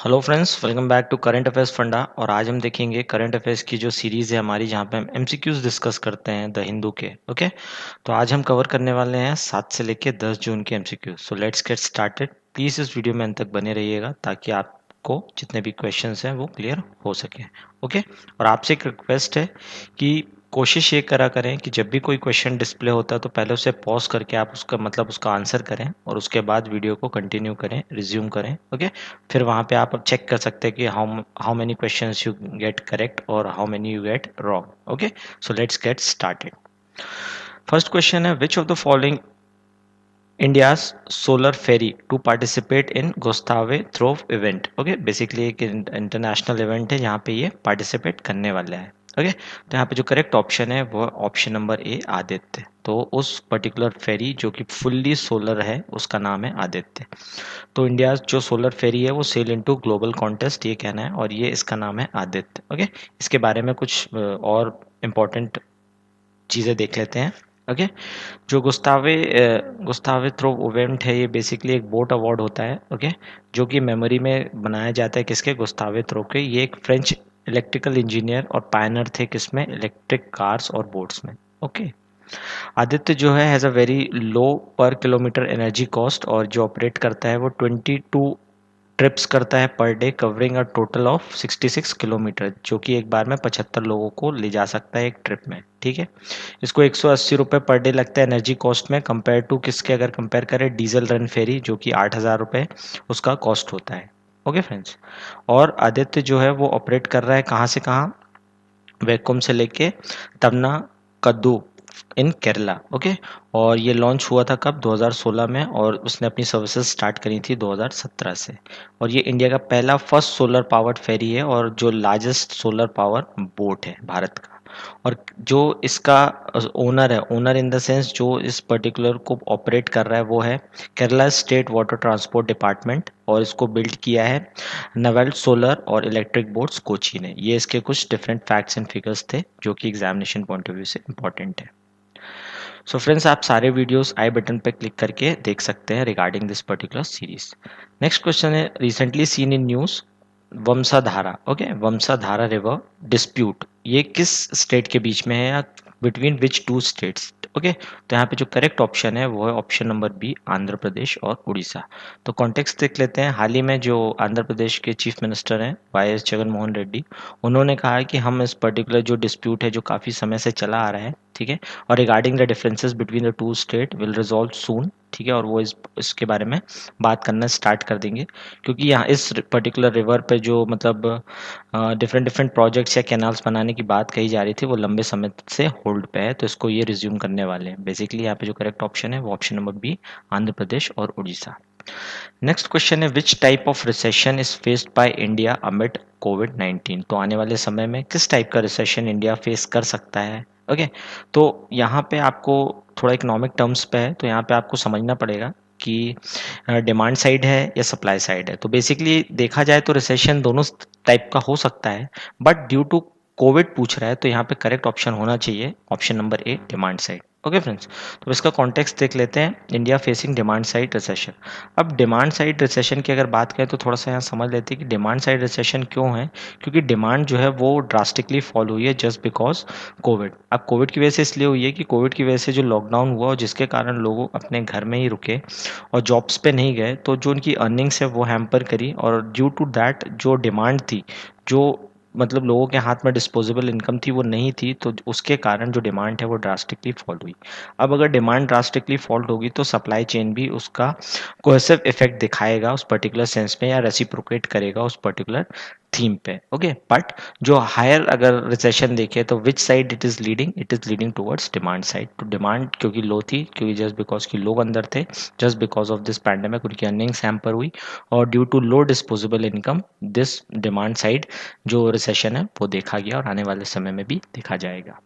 Hello friends, welcome back to current affairs funda. और आज हम देखेंगे करंट अफेयर्स की जो सीरीज़ है हमारी, जहाँ पे हम एमसीक्यूज डिस्कस करते हैं द हिंदू के। ओके, तो आज हम कवर करने वाले हैं 7 से लेके 10 जून के MCQs. So let's get started. Please इस वीडियो में अंत तक बने रहिएगा ताकि आपको जितने भी क्वेश्चंस हैं वो क्लियर हो सके। ओके, और आपसे एक रिक्वेस्ट है कि कोशिश ये करा करें कि जब भी कोई क्वेश्चन डिस्प्ले होता है तो पहले उसे पॉज करके आप उसका आंसर करें और उसके बाद वीडियो को कंटिन्यू करें, रिज्यूम करें। ओके, फिर वहाँ पे आप अब चेक कर सकते हैं कि how many questions you get correct और how many you get wrong. Okay, so let's get started. First question है, which of the following India's solar ferry to participate in Gustave Trouve event. Okay, basically एक international event है जहाँ पे ये participate करने वाला है। ओके, तो यहाँ पे जो करेक्ट ऑप्शन है वो ऑप्शन नंबर ए आदित्य। तो उस पर्टिकुलर फेरी जो कि फुल्ली सोलर है उसका नाम है आदित्य। तो इंडिया जो सोलर फेरी है वो सेल इनटू ग्लोबल कॉन्टेस्ट, ये कहना है, और ये इसका नाम है आदित्य। ओके, इसके बारे में कुछ और इम्पोर्टेंट चीज़ें देख लेते हैं। ओके, जो गुस्तावे थ्रो इवेंट है ये बेसिकली एक बोट अवार्ड होता है। ओके, जो कि मेमोरी में बनाया जाता है किसके, गुस्तावे थ्रो के। ये एक फ्रेंच इलेक्ट्रिकल इंजीनियर और पायनर थे किसमें, इलेक्ट्रिक कार्स और बोट्स में। ओके, आदित्य जो है हैज़ अ वेरी लो पर किलोमीटर एनर्जी कॉस्ट, और जो ऑपरेट करता है वो 22 ट्रिप्स करता है per day, covering a total of 66 kilometre, जो कि एक बार में 75 लोगों को ले जा सकता है एक ट्रिप में। ठीक है, इसको 180 रुपये पर डे लगता है एनर्जी कॉस्ट में, कंपेयर टू किसके, अगर कंपेयर करें डीजल रन फेरी जो कि 8,000 रुपये उसका कॉस्ट होता है। ओके फ्रेंड्स, और आदित्य जो है वो ऑपरेट कर रहा है कहाँ से कहाँ, वैकोम से लेके तमना कद्दू इन केरला। ओके, और ये लॉन्च हुआ था कब, 2016 में, और उसने अपनी सर्विसेज स्टार्ट करी थी 2017 से। और ये इंडिया का पहला फर्स्ट सोलर पावर्ड फेरी है और जो लार्जेस्ट सोलर पावर बोट है भारत का। और जो इसका ओनर है, ओनर इन द सेंस जो इस पर्टिकुलर को ऑपरेट कर रहा है, वो है Kerala state water transport department, और इसको बिल्ड किया है नवेल सोलर और इलेक्ट्रिक बोट्स कोची ने। ये इसके कुछ डिफरेंट फैक्ट्स एंड फिगर्स थे जो कि एग्जामिनेशन पॉइंट ऑफ व्यू से इंपॉर्टेंट है। सो फ्रेंड्स, आप सारे वीडियोस आई बटन पे क्लिक करके देख सकते हैं regarding this particular series. Next question है, recently seen in news Vansadhara. Okay, Vansadhara river dispute ये किस स्टेट के बीच में है, या between which two states. Okay, तो यहाँ पे जो करेक्ट ऑप्शन है वो है option number B, Andhra Pradesh और उड़ीसा। तो कॉन्टेक्स्ट देख लेते हैं। हाल ही में जो आंध्र प्रदेश के चीफ मिनिस्टर हैं वाई एस जगन मोहन रेड्डी, उन्होंने कहा है कि हम इस पर्टिकुलर जो डिस्प्यूट है जो काफ़ी समय से चला आ रहा है, ठीक है, और regarding the differences between the two state will resolve soon. ठीक है, और वो इसके बारे में बात करना स्टार्ट कर देंगे, क्योंकि यहाँ इस पर्टिकुलर रिवर पे जो मतलब डिफरेंट डिफरेंट प्रोजेक्ट्स या कैनाल्स बनाने की बात कही जा रही थी वो लंबे समय से होल्ड पे है, तो इसको ये रिज्यूम करने वाले हैं। बेसिकली यहाँ पे जो करेक्ट ऑप्शन है वो option number B, Andhra Pradesh और उड़ीसा। नेक्स्ट क्वेश्चन है, which type of recession is faced by India amid कोविड-19। तो आने वाले समय में किस टाइप का रिसेशन इंडिया फेस कर सकता है। ओके, तो यहाँ पे आपको थोड़ा इकोनॉमिक टर्म्स पे है, तो यहाँ पे आपको समझना पड़ेगा कि डिमांड साइड है या सप्लाई साइड है। तो बेसिकली देखा जाए तो रिसेशन दोनों टाइप का हो सकता है, बट ड्यू टू कोविड पूछ रहा है तो यहाँ पे करेक्ट ऑप्शन होना चाहिए ऑप्शन नंबर ए, डिमांड साइड। ओके फ्रेंड्स, तो इसका कॉन्टेक्स्ट देख लेते हैं, India facing demand side recession. अब डिमांड साइड रिसेशन की अगर बात करें तो थोड़ा सा यहाँ समझ लेते हैं कि डिमांड साइड रिसेशन क्यों है, क्योंकि डिमांड जो है वो ड्रास्टिकली फॉल हुई है जस्ट बिकॉज कोविड। अब कोविड की वजह से इसलिए हुई है कि कोविड की वजह से जो लॉकडाउन हुआ और जिसके कारण लोग अपने घर में ही रुके और जॉब्स पे नहीं गए, तो जो उनकी अर्निंग्स है वो हैम्पर करी, और ड्यू टू दैट जो डिमांड थी, जो मतलब लोगों के हाथ में डिस्पोजेबल इनकम थी वो नहीं थी, तो उसके कारण जो डिमांड है वो ड्रास्टिकली फॉल हुई। अब अगर डिमांड ड्रास्टिकली फॉल्ट होगी तो सप्लाई चेन भी उसका कोहेसिव इफेक्ट दिखाएगा उस पर्टिकुलर सेंस में, या रेसिप्रोकेट करेगा उस पर्टिकुलर थीम पे। ओके, बट जो हायर अगर रिसेशन देखे तो which side it is leading, it is leading towards demand side. तो डिमांड क्योंकि लो थी, क्योंकि जस्ट बिकॉज की लोग अंदर थे, just because of this pandemic उनकी अर्निंग्स हैम्पर हुई, और due to low disposable income this demand side जो रिसेशन है वो देखा गया और आने वाले समय में भी देखा जाएगा।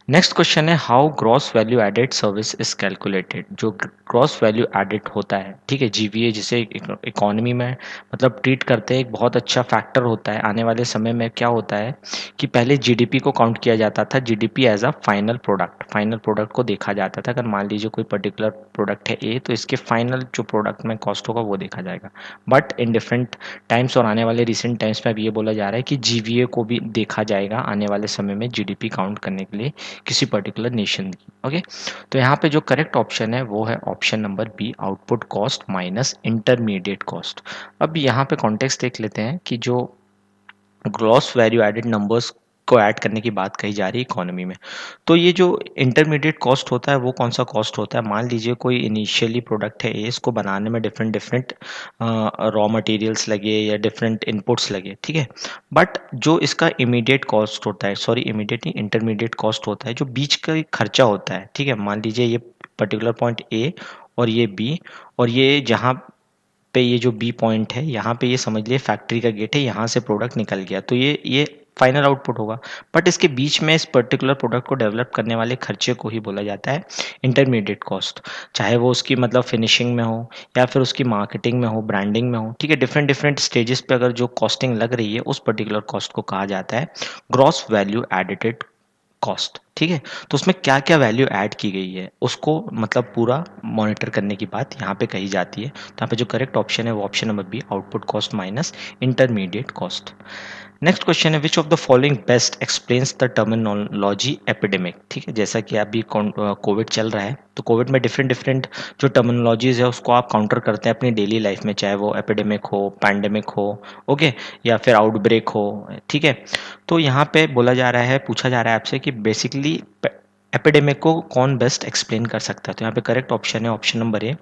नेक्स्ट क्वेश्चन है how gross value added service is calculated. जो ग्रॉस वैल्यू एडेड होता है, ठीक है, जीवीए जिसे इकोनॉमी में मतलब ट्रीट करते हैं, एक बहुत अच्छा फैक्टर होता है। आने वाले समय में क्या होता है कि पहले जीडीपी को काउंट किया जाता था, GDP as a final product को देखा जाता था। अगर मान लीजिए कोई पर्टिकुलर प्रोडक्ट है ए, तो इसके फाइनल जो प्रोडक्ट में कॉस्ट होगा वो देखा जाएगा। बट इन डिफरेंट टाइम्स और आने वाले रिसेंट टाइम्स में अब ये बोला जा रहा है कि जीवीए को भी देखा जाएगा आने वाले समय में जीडीपी काउंट करने के लिए किसी पर्टिकुलर नेशन की। ओके, तो यहाँ पे जो करेक्ट ऑप्शन है वो है option number B, output cost minus intermediate cost. अब यहाँ पे कॉन्टेक्स्ट देख लेते हैं कि जो ग्रॉस वैल्यू एडेड नंबर्स को ऐड करने की बात कही जा रही है इकोनॉमी में, तो ये जो इंटरमीडिएट कॉस्ट होता है वो कौन सा कॉस्ट होता है। मान लीजिए कोई इनिशियली प्रोडक्ट है ए, इसको बनाने में डिफरेंट डिफरेंट रॉ मटेरियल्स लगे या डिफरेंट इनपुट्स लगे, ठीक है, बट जो इसका इमीडिएट कॉस्ट होता है, सॉरी इमीडिएट नहीं, इंटरमीडिएट कॉस्ट होता है, जो बीच का खर्चा होता है, ठीक है, मान लीजिए ये पर्टिकुलर पॉइंट ए और ये बी, और ये जहाँ पे ये जो बी पॉइंट है यहाँ पे ये समझ लिए फैक्ट्री का गेट है, यहाँ से प्रोडक्ट निकल गया, तो ये फाइनल आउटपुट होगा। बट इसके बीच में इस पर्टिकुलर प्रोडक्ट को डेवलप करने वाले खर्चे को ही बोला जाता है इंटरमीडिएट कॉस्ट। चाहे वो उसकी मतलब फिनिशिंग में हो या फिर उसकी मार्केटिंग में हो, ब्रांडिंग में हो, ठीक है, डिफरेंट डिफरेंट स्टेजेस पे अगर जो कॉस्टिंग लग रही है उस पर्टिकुलर कॉस्ट को कहा जाता है ग्रॉस वैल्यू एडेड कॉस्ट। ठीक है, तो उसमें क्या क्या वैल्यू ऐड की गई है उसको मतलब पूरा मॉनिटर करने की बात यहाँ पे कही जाती है। तो यहाँ पे जो करेक्ट ऑप्शन है वो option number B, output cost minus intermediate cost. Next question है which of the following best explains the terminology epidemic. ठीक है, जैसा कि अभी कोविड चल रहा है, तो कोविड में डिफरेंट डिफरेंट जो टर्मिनोलॉजीज है उसको आप काउंटर करते हैं अपनी डेली लाइफ में, चाहे वो एपिडेमिक हो, पैंडेमिक हो, ओके, या फिर आउटब्रेक हो। ठीक है, तो यहाँ पे बोला जा रहा है, पूछा जा रहा है आपसे कि बेसिकली एपिडेमिक को कौन बेस्ट एक्सप्लेन कर सकता है। तो यहाँ पे करेक्ट ऑप्शन है option number A,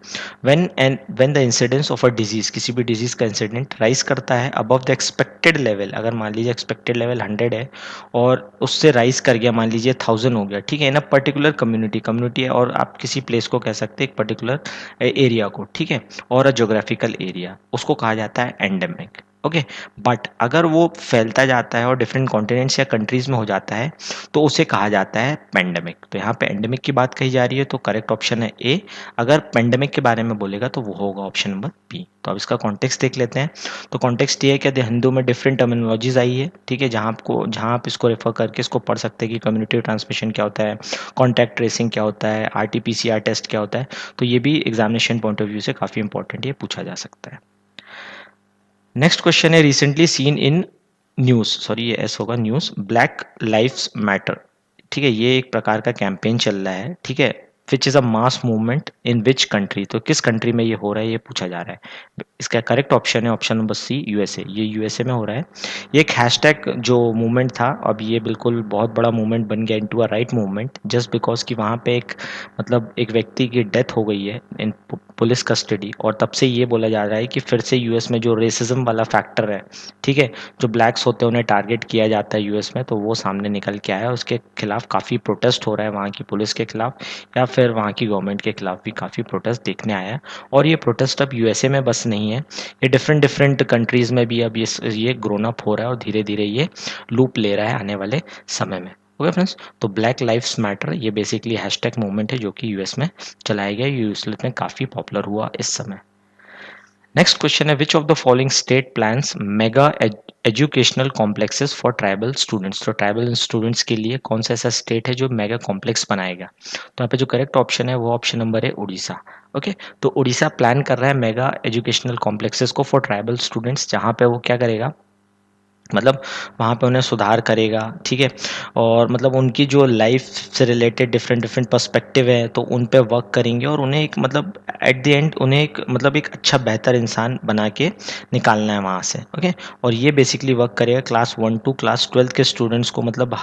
when the incidence of a disease, किसी भी डिजीज का इंसिडेंट राइज करता है अबव द एक्सपेक्टेड लेवल। अगर मान लीजिए एक्सपेक्टेड लेवल 100 है और उससे राइज कर गया, मान लीजिए 1000 हो गया, ठीक है, इन अ पर्टिकुलर कम्युनिटी है, और आप किसी प्लेस को कह सकते हैं, एक पर्टिकुलर एरिया को, ठीक है, और अ जोग्राफिकल एरिया, उसको कहा जाता है एंडेमिक। ओके, बट अगर वो फैलता जाता है और डिफरेंट कॉन्टिनेंट्स या कंट्रीज में हो जाता है तो उसे कहा जाता है पेंडेमिक। तो यहाँ पे एंडेमिक की बात कही जा रही है, तो करेक्ट ऑप्शन है ए। अगर पेंडेमिक के बारे में बोलेगा तो वो होगा ऑप्शन नंबर बी। तो अब इसका कॉन्टेक्स्ट देख लेते हैं। तो कॉन्टेक्स्ट ये है कि हिंदू में डिफरेंट टर्मिनोलॉजीज आई है, ठीक है, जहाँ आप इसको रेफर करके इसको पढ़ सकते हैं कि कम्युनिटी ट्रांसमिशन क्या होता है, कॉन्टैक्ट ट्रेसिंग क्या होता है, RT-PCR टेस्ट क्या होता है। तो ये भी एग्जामिनेशन पॉइंट ऑफ व्यू से काफ़ी इंपॉर्टेंट, ये पूछा जा सकता है। नेक्स्ट क्वेश्चन है recently seen in news, sorry ये एस होगा, न्यूज, ब्लैक लाइव्स मैटर। ठीक है, ये एक प्रकार का कैंपेन चल रहा है, ठीक है, which is a mass movement in which country. तो किस कंट्री में ये हो रहा है ये पूछा जा रहा है। इसका करेक्ट ऑप्शन है ऑप्शन नंबर सी, यूएसए। ये यूएसए में हो रहा है। ये एक हैशटैग जो मूवमेंट था, अब ये बिल्कुल बहुत बड़ा मूवमेंट बन गया into a right movement, just because कि वहाँ पे एक मतलब एक व्यक्ति की डेथ हो गई है इन पुलिस कस्टडी, और तब से ये बोला जा रहा है कि फिर से यूएस में जो रेसिज्म वाला फैक्टर है, ठीक है, जो ब्लैक्स होते हैं उन्हें टारगेट किया जाता है यूएस में, तो वो सामने निकल के आया है। उसके खिलाफ काफ़ी प्रोटेस्ट हो रहा है, वहाँ की पुलिस के खिलाफ या फिर वहाँ की गवर्नमेंट के खिलाफ भी काफ़ी प्रोटेस्ट देखने आया है। और ये प्रोटेस्ट अब यूएसए में बस नहीं है, ये डिफरेंट डिफरेंट कंट्रीज में भी अब ये ग्रोन अप हो रहा है और धीरे धीरे ये लूप ले रहा है आने वाले समय में। ओके फ्रेंड्स, तो ब्लैक लाइव्स मैटर ये बेसिकली हैशटैग मूवमेंट है जो कि यूएस में चलाया गया, यूएस में काफ़ी पॉपुलर हुआ इस समय। नेक्स्ट क्वेश्चन है which of the following state plans mega educational complexes for tribal students. तो ट्राइबल स्टूडेंट्स के लिए कौन सा ऐसा स्टेट है जो मेगा कॉम्प्लेक्स बनाएगा। तो यहाँ पे जो करेक्ट ऑप्शन है वो ऑप्शन नंबर है उड़ीसा। ओके, तो उड़ीसा प्लान कर रहा है मेगा एजुकेशनल कॉम्प्लेक्सेस को फॉर ट्राइबल स्टूडेंट्स, जहाँ पे वो क्या करेगा, मतलब वहाँ पे उन्हें सुधार करेगा, ठीक है, और मतलब उनकी जो लाइफ से रिलेटेड डिफरेंट डिफरेंट पर्सपेक्टिव है तो उन पे वर्क करेंगे, और उन्हें एक मतलब एट द एंड उन्हें एक मतलब एक अच्छा बेहतर इंसान बना के निकालना है वहाँ से। ओके, और ये बेसिकली वर्क करेगा क्लास 1 टू क्लास 12 के स्टूडेंट्स को, मतलब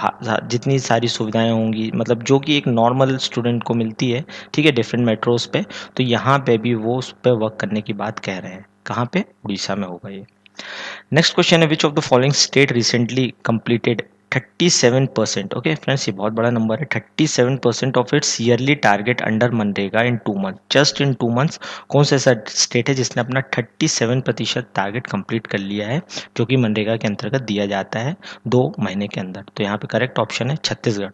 जितनी सारी सुविधाएं होंगी मतलब जो कि एक नॉर्मल स्टूडेंट को मिलती है, ठीक है, डिफरेंट मेट्रोज पे, तो यहाँ पे भी वो उस पर वर्क करने की बात कह रहे हैं। कहाँ पे, उड़ीसा में होगा ये। नेक्स्ट क्वेश्चन है which of the following state recently completed 37%। Okay friends, ये बहुत बड़ा नंबर है। 37% of its yearly target under MNREGA in 2 month. Just in 2 months कौन सा ऐसा स्टेट है जिसने अपना 37% टारगेट कंप्लीट कर लिया है, जो कि मनरेगा के अंतर्गत दिया जाता है 2 महीने के अंदर? तो यहाँ पे करेक्ट ऑप्शन है छत्तीसगढ़।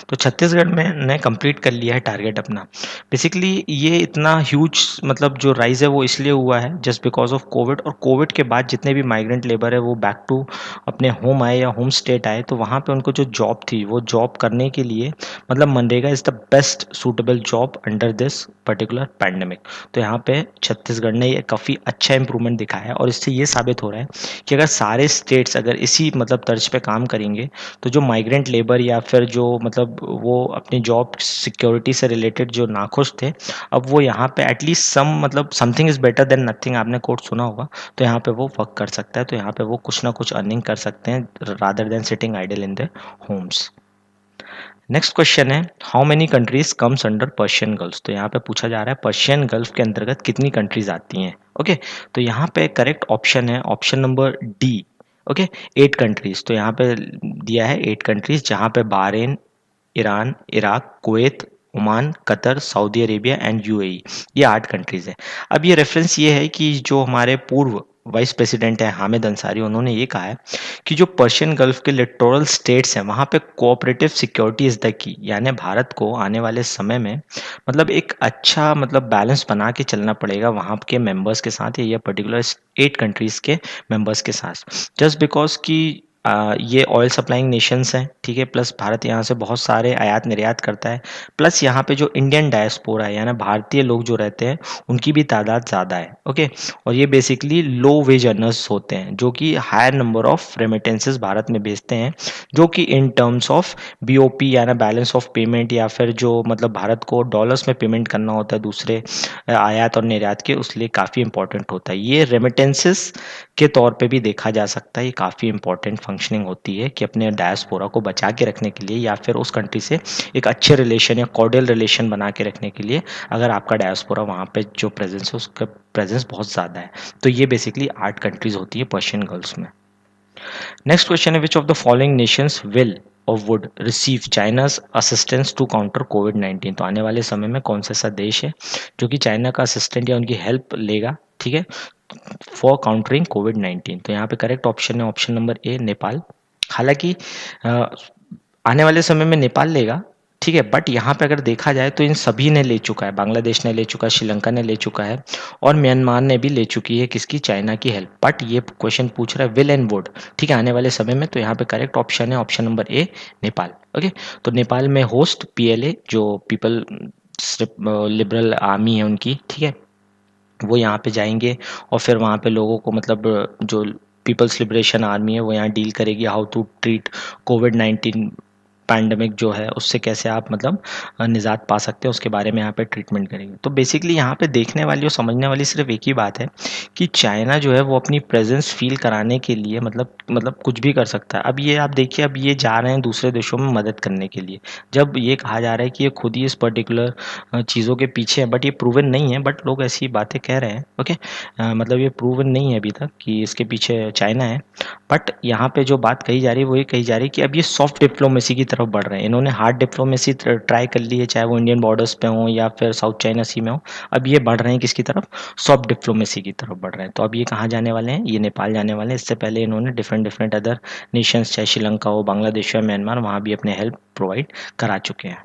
तो छत्तीसगढ़ में ने कंप्लीट कर लिया है टारगेट अपना। बेसिकली ये इतना ह्यूज मतलब जो राइज है वो इसलिए हुआ है जस्ट बिकॉज ऑफ कोविड, और कोविड के बाद जितने भी माइग्रेंट लेबर है वो बैक टू अपने होम आए या होम स्टेट आए, तो वहाँ पे उनको जो जॉब थी वो जॉब करने के लिए मतलब MNREGA is the best suitable job under this particular pandemic. तो यहाँ पे छत्तीसगढ़ ने ये काफ़ी अच्छा इंप्रूवमेंट दिखाया है, और इससे ये साबित हो रहा है कि अगर सारे स्टेट्स अगर इसी मतलब तर्ज पे काम करेंगे तो जो माइग्रेंट लेबर या फिर जो मतलब वो अपनी जॉब सिक्योरिटी से रिलेटेड जो नाखुश थे, अब वो यहाँ पे एटलीस्ट सम मतलब something is better than nothing, आपने कोट सुना होगा, तो यहाँ पे वो वर्क कर सकता है। तो यहाँ पे वो कुछ ना कुछ अर्निंग कर सकते हैं rather than sitting idle in their homes. Next question है, how many countries comes under Persian gulf? तो यहाँ पे पूछा जा रहा है पर्शियन गल्फ के अंतर्गत कितनी कंट्रीज आती हैं। ओके, तो यहाँ पे करेक्ट ऑप्शन है option number D. Okay, 8 countries. तो यहाँ पे दिया है 8 कंट्रीज, जहाँ पे Bahrain, Iran, Iraq, Kuwait, Oman, Qatar, Saudi Arabia and UAE, ये 8 कंट्रीज है। अब ये रेफरेंस ये है कि जो हमारे पूर्व वाइस प्रेसिडेंट है हामिद अंसारी, उन्होंने ये कहा है कि जो पर्शियन गल्फ के लिटोरल स्टेट्स हैं वहाँ पे cooperative security is the key, यानी भारत को आने वाले समय में मतलब एक अच्छा मतलब बैलेंस बना के चलना पड़ेगा वहाँ के मेंबर्स के साथ, या पर्टिकुलर 8 कंट्रीज के मेंबर्स के साथ। जस्ट बिकॉज कि ये ऑयल सप्लाइंग नेशंस हैं, ठीक है, प्लस भारत यहाँ से बहुत सारे आयात निर्यात करता है, प्लस यहाँ पे जो इंडियन डायस्पोरा है यानी भारतीय लोग जो रहते हैं उनकी भी तादाद ज़्यादा है। ओके, और ये बेसिकली लो वेज अर्नर्स होते हैं जो कि higher number of remittances Bharat में भेजते हैं, जो कि इन टर्म्स ऑफ बीओपी यानी बैलेंस ऑफ पेमेंट, या फिर जो मतलब भारत को डॉलर्स में पेमेंट करना होता है दूसरे आयात और निर्यात के, उसलिए काफ़ी इंपॉर्टेंट होता है। ये रेमिटेंसेस के तौर पे भी देखा जा सकता है, ये काफ़ी इंपॉर्टेंट फंक्शनिंग होती है कि अपने डायस्पोरा को बचा के रखने के लिए या फिर उस कंट्री से एक अच्छे रिलेशन या कॉर्डियल रिलेशन बना के रखने के लिए, अगर आपका डायस्पोरा वहाँ पे जो प्रेजेंस है उसका प्रेजेंस बहुत ज़्यादा है। तो ये बेसिकली 8 कंट्रीज होती है पर्शियन गल्फ में। नेक्स्ट क्वेश्चन है, which of the following nations will और would receive China's assistance to counter कोविड-19? तो आने वाले समय में कौन सा ऐसा देश है जो कि चाइना का असिस्टेंट या उनकी हेल्प लेगा, ठीक है, फॉर काउंटरिंग कोविड-19? तो यहाँ पे करेक्ट ऑप्शन है ऑप्शन नंबर ए, नेपाल। हालांकि आने वाले समय में नेपाल लेगा, ठीक है, बट यहाँ पे अगर देखा जाए तो इन सभी ने ले चुका है, बांग्लादेश ने ले चुका है, श्रीलंका ने ले चुका है, और म्यांमार ने भी ले चुकी है किसकी, चाइना की हेल्प। बट ये क्वेश्चन पूछ रहा है विल एंड वुड, ठीक है, आने वाले समय में। तो यहाँ पे करेक्ट ऑप्शन है ऑप्शन नंबर ए, नेपाल। ओके, तो नेपाल में होस्ट पीएलए जो पीपल लिबरल आर्मी है उनकी, ठीक है, वो यहाँ पे जाएंगे और फिर वहाँ पे लोगों को मतलब जो पीपल्स लिबरेशन आर्मी है वो यहाँ डील करेगी हाउ टू ट्रीट कोविड-19 पैंडमिक जो है उससे कैसे आप मतलब निजात पा सकते हैं, उसके बारे में यहाँ पे ट्रीटमेंट करेंगे। तो बेसिकली यहाँ पे देखने वाली और समझने वाली सिर्फ एक ही बात है कि चाइना जो है वो अपनी प्रेजेंस फील कराने के लिए मतलब कुछ भी कर सकता है। अब ये आप देखिए, अब ये जा रहे हैं दूसरे देशों में मदद करने के लिए, जब ये कहा जा रहा है कि ये खुद ही इस पर्टिकुलर चीज़ों के पीछे है, बट ये प्रूवन नहीं है, बट लोग ऐसी बातें कह रहे हैं। ओके, मतलब ये प्रूवन नहीं है अभी तक कि इसके पीछे चाइना है, बट यहाँ पे जो बात कही जा रही है वो ये कही जा रही है कि अब ये सॉफ्ट डिप्लोमेसी की तरफ बढ़ रहे हैं। इन्होंने हार्ड डिप्लोमेसी ट्राई कर ली है, चाहे वो इंडियन बॉर्डर्स पे हो या फिर साउथ चाइना सी में हो, अब ये बढ़ रहे हैं किसकी तरफ, सॉफ्ट डिप्लोमेसी की तरफ बढ़ रहे हैं। तो अब ये कहाँ जाने वाले हैं, ये नेपाल जाने वाले हैं। इससे पहले इन्होंने डिफरेंट अदर नेशंस, चाहे श्रीलंका हो, बांग्लादेश हो, म्यांमार, वहाँ भी अपने हेल्प प्रोवाइड करा चुके हैं।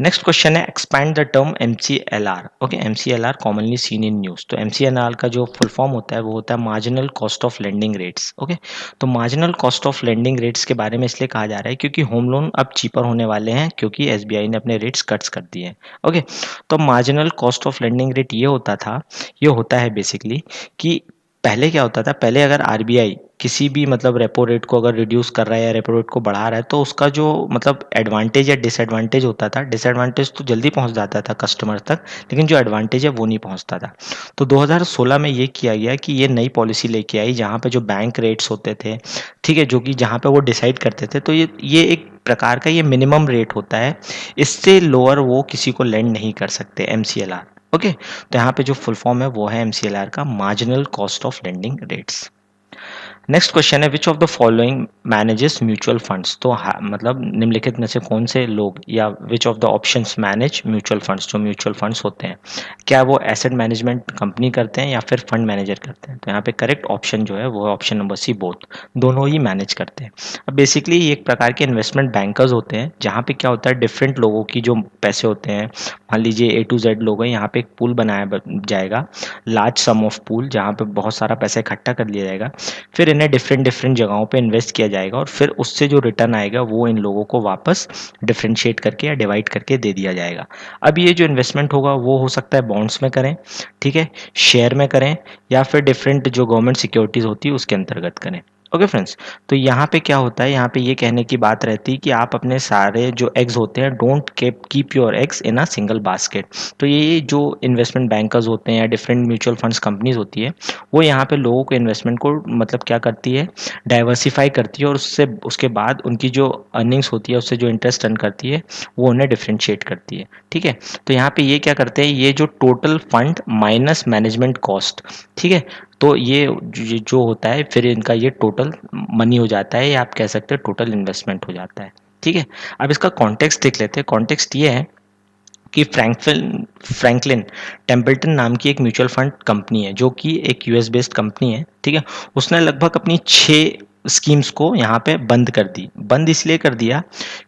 नेक्स्ट क्वेश्चन है, expand the term MCLR। Okay, MCLR commonly seen in news. तो MCLR का जो फुल फॉर्म होता है वो होता है marginal cost of lending rates. Okay, तो marginal cost of lending rates के बारे में इसलिए कहा जा रहा है क्योंकि होम लोन अब चीपर होने वाले हैं, क्योंकि SBI ने अपने रेट्स कट्स कर दिए हैं। ओके, तो marginal cost of lending rate ये होता है बेसिकली कि पहले क्या होता था, पहले अगर RBI किसी भी मतलब रेपो रेट को अगर रिड्यूस कर रहा है या रेपो रेट को बढ़ा रहा है तो उसका जो मतलब एडवांटेज या डिसएडवांटेज होता था, डिसएडवांटेज तो जल्दी पहुंच जाता था कस्टमर तक, लेकिन जो एडवांटेज है वो नहीं पहुंचता था। तो 2016 में ये किया गया कि ये नई पॉलिसी लेके आई जहाँ पे जो बैंक रेट्स होते थे, ठीक है, जो कि जहाँ पे वो डिसाइड करते थे, तो ये एक प्रकार का ये मिनिमम रेट होता है, इससे लोअर वो किसी को लेंड नहीं कर सकते, MCLR। ओके, तो यहाँ पे जो फुल फॉर्म है वो है MCLR का, marginal cost of lending rates. Next question है which of the following manages mutual funds. तो मतलब निम्नलिखित में से कौन से लोग या which of the options manage mutual funds, जो म्यूचुअल फंड्स होते हैं, क्या वो एसेट मैनेजमेंट कंपनी करते हैं या फिर फंड मैनेजर करते हैं। तो यहाँ पे करेक्ट ऑप्शन जो है वो ऑप्शन नंबर सी, बोथ, दोनों ही मैनेज करते हैं। अब बेसिकली ये एक प्रकार के इन्वेस्टमेंट बैंकर्स होते हैं, जहाँ पे क्या होता है डिफरेंट लोगों की जो पैसे होते हैं, मान लीजिए A to Z लोग हैं, यहाँ पे एक पूल बनाया जाएगा, लार्ज सम ऑफ पूल, जहाँ पे बहुत सारा पैसा इकट्ठा कर लिया जाएगा, फिर इन्हें डिफरेंट डिफरेंट जगहों पे इन्वेस्ट किया जाएगा और फिर उससे जो रिटर्न आएगा वो इन लोगों को वापस डिफरेंशिएट करके या डिवाइड करके दे दिया जाएगा। अब ये जो इन्वेस्टमेंट होगा वो हो सकता है बॉन्ड्स में करें, ठीक है, शेयर में करें, या फिर डिफरेंट जो गवर्नमेंट सिक्योरिटीज होती है उसके अंतर्गत करें। ओके फ्रेंड्स, तो यहाँ पे क्या होता है, यहाँ पे ये कहने की बात रहती है कि आप अपने सारे जो एग्स होते हैं, don't keep your eggs in a single basket. तो ये जो इन्वेस्टमेंट बैंकर्स होते हैं या डिफरेंट म्यूचुअल फंड्स कंपनीज होती है, वो यहाँ पे लोगों को इन्वेस्टमेंट को मतलब क्या करती है, डाइवर्सिफाई करती है, और उससे उसके बाद उनकी जो अर्निंग्स होती है, उससे जो इंटरेस्ट अर्न करती है, वो उन्हें डिफ्रेंशिएट करती है। ठीक है, तो यहाँ पे ये क्या करते हैं, ये जो total fund minus management cost, ठीक है, तो ये जो होता है फिर इनका ये टोटल मनी हो जाता है, या आप कह सकते हैं टोटल इन्वेस्टमेंट हो जाता है। ठीक है, अब इसका कॉन्टेक्स्ट देख लेते हैं। कॉन्टेक्स्ट ये है कि फ्रैंकलिन टेम्पल्टन नाम की एक म्यूचुअल फंड कंपनी है, जो कि एक यूएस बेस्ड कंपनी है। ठीक है, उसने लगभग अपनी 6 स्कीम्स को यहाँ पे बंद कर दी। बंद इसलिए कर दिया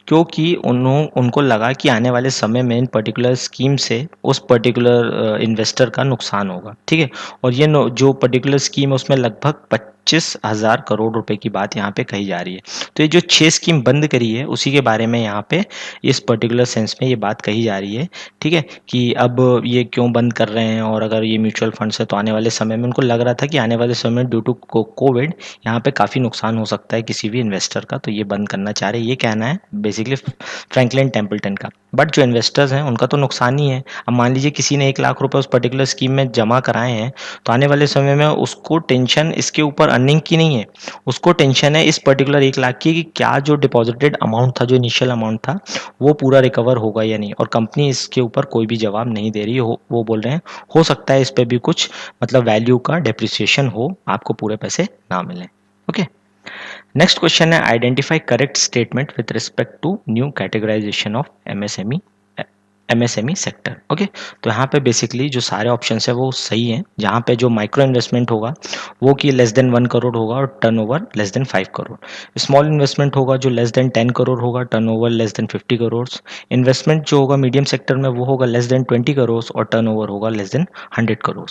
क्योंकि उनको लगा कि आने वाले समय में इन पर्टिकुलर स्कीम से उस पर्टिकुलर इन्वेस्टर का नुकसान होगा। ठीक है, और ये जो पर्टिकुलर स्कीम है उसमें लगभग 25,000 करोड़ रुपए की बात यहाँ पे कही जा रही है। तो ये जो 6 स्कीम बंद करी है उसी के बारे में यहाँ पे इस पर्टिकुलर सेंस में ये बात कही जा रही है। ठीक है, कि अब ये क्यों बंद कर रहे हैं, और अगर ये म्यूचुअल फंड्स है तो आने वाले समय में उनको लग रहा था कि आने वाले समय में ड्यू टू कोविड यहाँ पे काफ़ी नुकसान हो सकता है किसी भी इन्वेस्टर का, तो ये बंद करना चाह रहे हैं। ये कहना है बेसिकली फ्रैंकलिन टेम्पल्टन का। बट जो इन्वेस्टर्स हैं उनका तो नुकसान ही है। अब मान लीजिए किसी ने 1 लाख रुपए उस पर्टिकुलर स्कीम में जमा कराए हैं, तो आने वाले समय में उसको टेंशन इसके ऊपर अर्निंग की नहीं है, उसको टेंशन है इस पर्टिकुलर 1 लाख की कि क्या जो डिपॉजिटेड अमाउंट था, जो इनिशियल अमाउंट था, वो पूरा रिकवर होगा या नहीं। और कंपनी इसके ऊपर कोई भी जवाब नहीं दे रही हो, वो बोल रहे हैं हो सकता है इस पे भी कुछ मतलब वैल्यू का डेप्रिसिएशन हो, आपको पूरे पैसे ना मिले। ओके, नेक्स्ट क्वेश्चन है identify correct statement with respect to new categorization of MSME sector. Okay, तो यहाँ पे बेसिकली जो सारे ऑप्शन है वो सही है। जहाँ पे जो माइक्रो इन्वेस्टमेंट होगा वो कि लेस देन 1 करोड़ होगा और turnover less than 5 crore. Small investment होगा जो लेस देन 10 करोड़ होगा, turnover less than 50 crore. Investment जो होगा मीडियम सेक्टर में वो होगा लेस देन 20 करोड़ और टर्नओवर होगा लेस देन 100 करोड़।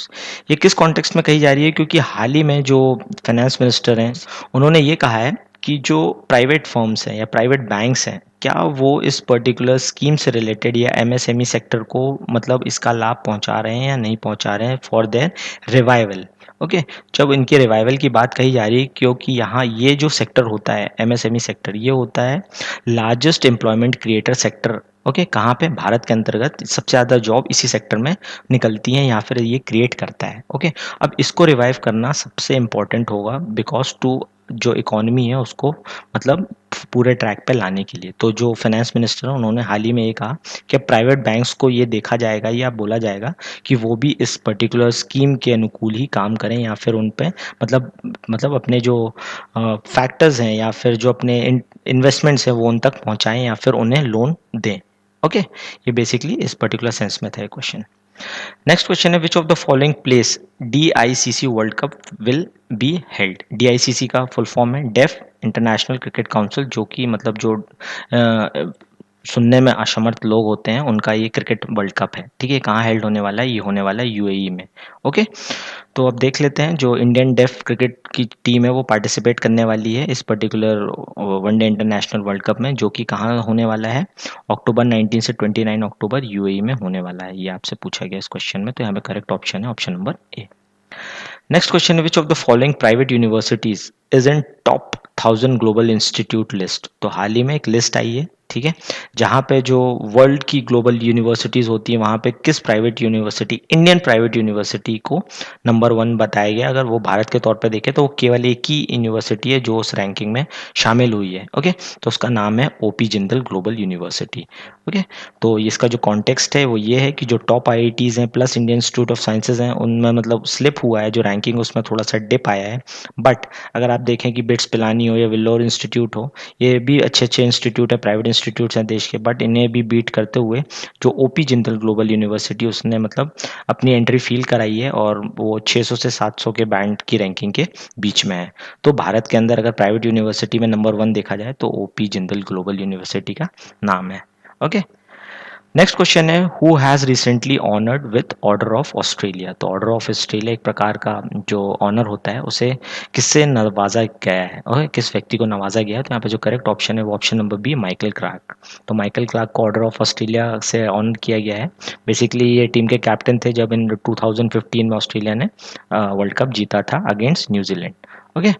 ये किस कॉन्टेक्स्ट में कही जा रही है, क्योंकि हाल ही में जो फाइनेंस मिनिस्टर हैं उन्होंने ये कहा है कि जो प्राइवेट फर्म्स हैं या प्राइवेट बैंक्स हैं, क्या वो इस पर्टिकुलर स्कीम से रिलेटेड या एमएसएमई सेक्टर को मतलब इसका लाभ पहुंचा रहे हैं या नहीं पहुंचा रहे हैं फॉर देयर रिवाइवल। ओके, जब इनके रिवाइवल की बात कही जा रही है, क्योंकि यहाँ ये जो सेक्टर होता है एमएसएमई सेक्टर, ये होता है largest employment creator sector. Okay, कहाँ पे, भारत के अंतर्गत सबसे ज़्यादा जॉब इसी सेक्टर में निकलती हैं या फिर ये क्रिएट करता है। ओके, अब इसको रिवाइव करना सबसे इम्पोर्टेंट होगा बिकॉज टू जो इकोनॉमी है उसको मतलब पूरे ट्रैक पे लाने के लिए। तो जो फाइनेंस मिनिस्टर है उन्होंने हाल ही में ये कहा कि प्राइवेट बैंक्स को ये देखा जाएगा या बोला जाएगा कि वो भी इस पर्टिकुलर स्कीम के अनुकूल ही काम करें, या फिर उन पे मतलब अपने जो फैक्टर्स हैं या फिर जो अपने इन्वेस्टमेंट्स हैं वो उन तक पहुंचाएं या फिर उन्हें लोन दें। ओके, ये बेसिकली इस पर्टिकुलर सेंस में था क्वेश्चन। नेक्स्ट क्वेश्चन है which of the following place DICC world cup will be held. DICC का फुल फॉर्म है डेफ इंटरनेशनल क्रिकेट काउंसिल, जो कि मतलब जो सुनने में असमर्थ लोग होते हैं उनका ये क्रिकेट वर्ल्ड कप है। ठीक है, कहाँ हेल्ड होने वाला है, ये होने वाला है UAE में। ओके, तो अब देख लेते हैं जो इंडियन डेफ क्रिकेट की टीम है वो पार्टिसिपेट करने वाली है इस particular one day international world cup में, जो कि कहाँ होने वाला है, अक्टूबर 19 से 29 अक्टूबर UAE में होने वाला है। ये आपसे पूछा गया इस क्वेश्चन में, तो यहाँ पे करेक्ट ऑप्शन है option number A. Next question है which of the following private universities is in top 1000 global institute list. तो हाल ही में एक लिस्ट आई है, ठीक है, जहाँ पे जो वर्ल्ड की ग्लोबल यूनिवर्सिटीज़ होती हैं वहाँ पे किस private university, Indian private university को नंबर 1 बताया गया। अगर वो भारत के तौर पे देखें तो वो केवल एक ही यूनिवर्सिटी है जो उस रैंकिंग में शामिल हुई है। ओके, तो उसका नाम है OP Jindal global university. Okay, तो इसका जो कॉन्टेक्स्ट है वो ये है कि जो टॉप आईआईटीज़ हैं plus Indian institute of sciences हैं उनमें मतलब स्लिप हुआ है, जो रैंकिंग उसमें थोड़ा सा डिप आया है। बट अगर आप देखें कि बिट्स पिलानी हो या वेल्लोर इंस्टीट्यूट हो, ये भी अच्छे अच्छे इंस्टीट्यूट है, प्राइवेट इंस्टीट्यूट्स हैं देश के, बट इन्हें भी बीट करते हुए जो ओपी जिंदल ग्लोबल यूनिवर्सिटी उसने मतलब अपनी एंट्री फील कराई है और वो 600 से 700 के बैंड की रैंकिंग के बीच में है। तो भारत के अंदर अगर प्राइवेट यूनिवर्सिटी में नंबर 1 देखा जाए तो ओपी जिंदल ग्लोबल यूनिवर्सिटी का नाम है। ओके, नेक्स्ट क्वेश्चन है who has recently honoured with order of Australia. तो ऑर्डर ऑफ ऑस्ट्रेलिया एक प्रकार का जो ऑनर होता है, उसे किससे नवाजा गया है, ओके, किस व्यक्ति को नवाजा गया है। तो यहाँ पे जो करेक्ट ऑप्शन है वो option number B, Michael Clarke. तो माइकल क्लार्क को ऑर्डर ऑफ ऑस्ट्रेलिया से ऑनर किया गया है। बेसिकली ये टीम के कैप्टन थे जब इन 2015 में ऑस्ट्रेलिया ने वर्ल्ड कप जीता था against New Zealand. Okay,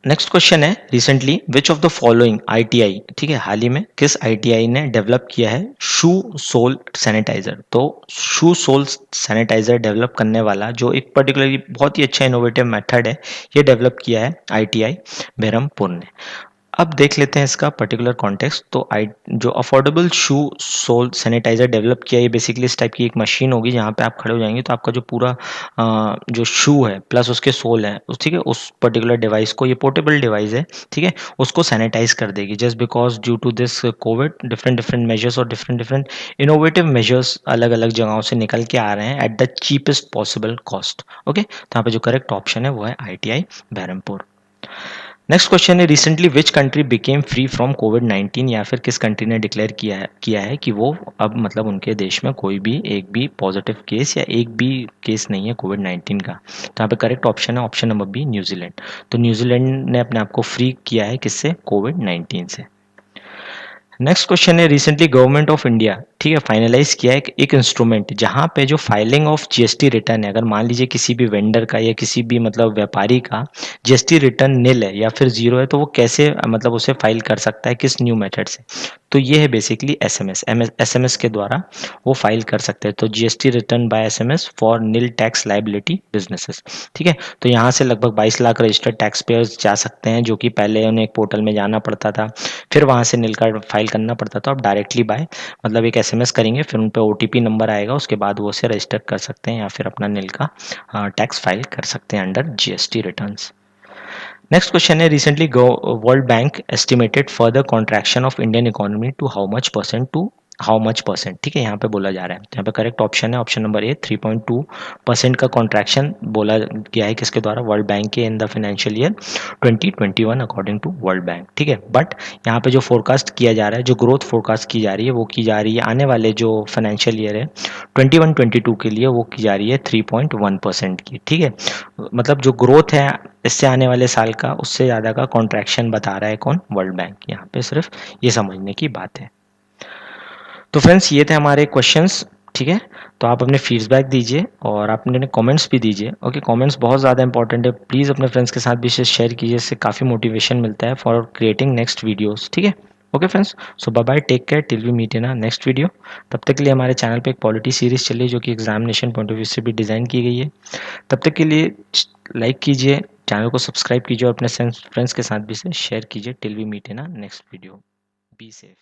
next question है recently which of the following ITI, ठीक है, हाल ही में किस आईटीआई ने डेवलप किया है शू सोल सैनिटाइजर। तो शू सोल सैनिटाइजर डेवलप करने वाला जो एक पर्टिकुलरली बहुत ही अच्छा इनोवेटिव मेथड है, ये डेवलप किया है आईटीआई बहरमपुर ने। अब देख लेते हैं इसका पर्टिकुलर कॉन्टेक्स्ट। तो आई जो अफोर्डेबल शू सोल सैनिटाइजर डेवलप किया, ये बेसिकली इस टाइप की एक मशीन होगी जहाँ पे आप खड़े हो जाएंगे तो आपका जो पूरा जो शू है प्लस उसके सोल है ठीक है, उस पर्टिकुलर डिवाइस को, ये पोर्टेबल डिवाइस है ठीक है, उसको सैनिटाइज कर देगी। Just because due to this COVID different different measures और डिफरेंट डिफरेंट इनोवेटिव मेजर्स अलग अलग जगहों से निकल के आ रहे हैं at the cheapest possible cost. Okay, तो यहाँ पे जो करेक्ट ऑप्शन है वो है आईटीआई बहरमपुर। नेक्स्ट क्वेश्चन है recently which country became free from COVID 19, या फिर किस कंट्री ने डिक्लेयर किया है कि वो अब मतलब उनके देश में कोई भी एक भी पॉजिटिव केस या एक भी केस नहीं है कोविड 19 का। तो यहाँ पे करेक्ट ऑप्शन है ऑप्शन नंबर बी, न्यूजीलैंड। तो न्यूजीलैंड ने अपने आप को फ्री किया है किससे, कोविड 19 से। नेक्स्ट क्वेश्चन है रिसेंटली गवर्नमेंट ऑफ इंडिया, ठीक है, फाइनलाइज किया है एक इंस्ट्रूमेंट जहां पे जो फाइलिंग ऑफ जीएसटी रिटर्न है, अगर मान लीजिए किसी भी वेंडर का या किसी भी मतलब व्यापारी का जीएसटी रिटर्न निल है या फिर जीरो है, तो वो कैसे मतलब उसे फाइल कर सकता है, किस न्यू मेथड से। तो ये है बेसिकली एसएमएस के द्वारा वो फाइल कर सकते हैं। तो GST return bye SMS for nil tax liability businesses, ठीक है। तो यहाँ से लगभग 22 लाख रजिस्टर्ड टैक्स पेयर्स जा सकते हैं, जो कि पहले उन्हें एक पोर्टल में जाना पड़ता था, फिर वहाँ से निल कार्ड फाइल करना पड़ता था। अब डायरेक्टली बाय मतलब एक एसएमएस करेंगे, फिर उन पे ओटीपी नंबर आएगा, उसके बाद वो उसे रजिस्टर कर सकते हैं या फिर अपना निल का टैक्स फाइल कर सकते हैं under GST returns. Next question है recently world bank estimated further contraction of Indian economy to how much percent, ठीक है, यहाँ पे बोला जा रहा है। यहाँ पे करेक्ट ऑप्शन है ऑप्शन नंबर ए, 3.2% का कॉन्ट्रैक्शन बोला गया है किसके द्वारा, वर्ल्ड बैंक के, in the financial year 2021 according to World Bank, ठीक है। बट यहाँ पे जो फोरकास्ट किया जा रहा है, जो ग्रोथ फोरकास्ट की जा रही है, वो की जा रही है आने वाले जो फाइनेंशियल ईयर है 21-22 के लिए, वो की जा रही है 3.1% की, ठीक है। मतलब जो ग्रोथ है इससे आने वाले साल का, उससे ज़्यादा का कॉन्ट्रैक्शन बता रहा है कौन, वर्ल्ड बैंक। यहाँ पे सिर्फ ये समझने की बात है। तो फ्रेंड्स ये थे हमारे क्वेश्चंस, ठीक है। तो आप अपने फीडबैक दीजिए और आप अपने कमेंट्स भी दीजिए। ओके, कमेंट्स बहुत ज़्यादा इंपॉर्टेंट है, प्लीज़ अपने फ्रेंड्स के साथ भी इसे शेयर कीजिए, इससे काफ़ी मोटिवेशन मिलता है फॉर क्रिएटिंग नेक्स्ट वीडियोस, ठीक है। Okay friends, so bye bye, take care, till we meet in next video. तब तक के लिए हमारे चैनल पे एक पॉलिटी सीरीज चल रही है जो कि एग्जामिनेशन पॉइंट ऑफ व्यू से भी डिज़ाइन की गई है। तब तक के लिए लाइक कीजिए, चैनल को सब्सक्राइब कीजिए और अपने फ्रेंड्स के साथ भी इसे शेयर कीजिए। Till we meet in next video, be safe.